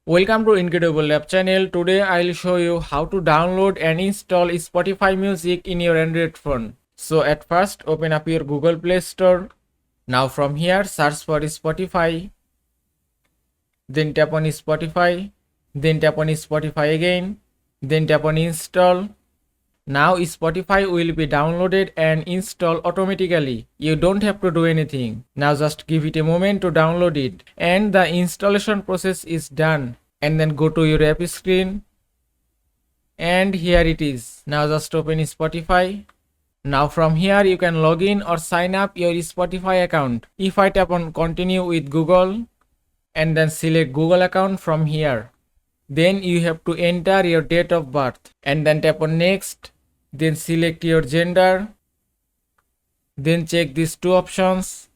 Welcome to Incredible Lab channel. Today I'll show you how to download and install Spotify music in your Android phone. So at first open up your Google Play Store. Now from here search for Spotify. Then tap on Spotify. Then tap on Spotify again. Then tap on install. Now Spotify will be downloaded and installed automatically. You don't have to do anything. Now just give it a moment to download it. And the installation process is done. And then go to your app screen. And here it is. Now just open Spotify. Now from here you can log in or sign up your Spotify account. If I tap on continue with Google and then select Google account from here. Then you have to enter your date of birth and then tap on next. Then select your gender. Then check these two options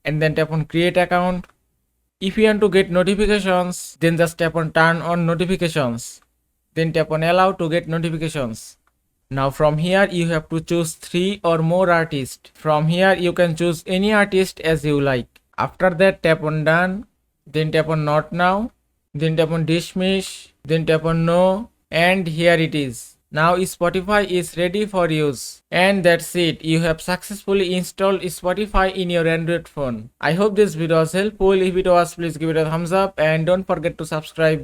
and then tap on create account. If you want to get notifications, then just tap on turn on notifications. Then tap on allow to get notifications. Now from here you have to choose 3 or more artists. From here you can choose any artist as you like. After that tap on done. Then tap on not now. Then tap on dismiss. Then tap on no. And here it is. Now Spotify is ready for use. And that's it. You have successfully installed Spotify in your Android phone. I hope this video was helpful. If it was, please give it a thumbs up and don't forget to subscribe.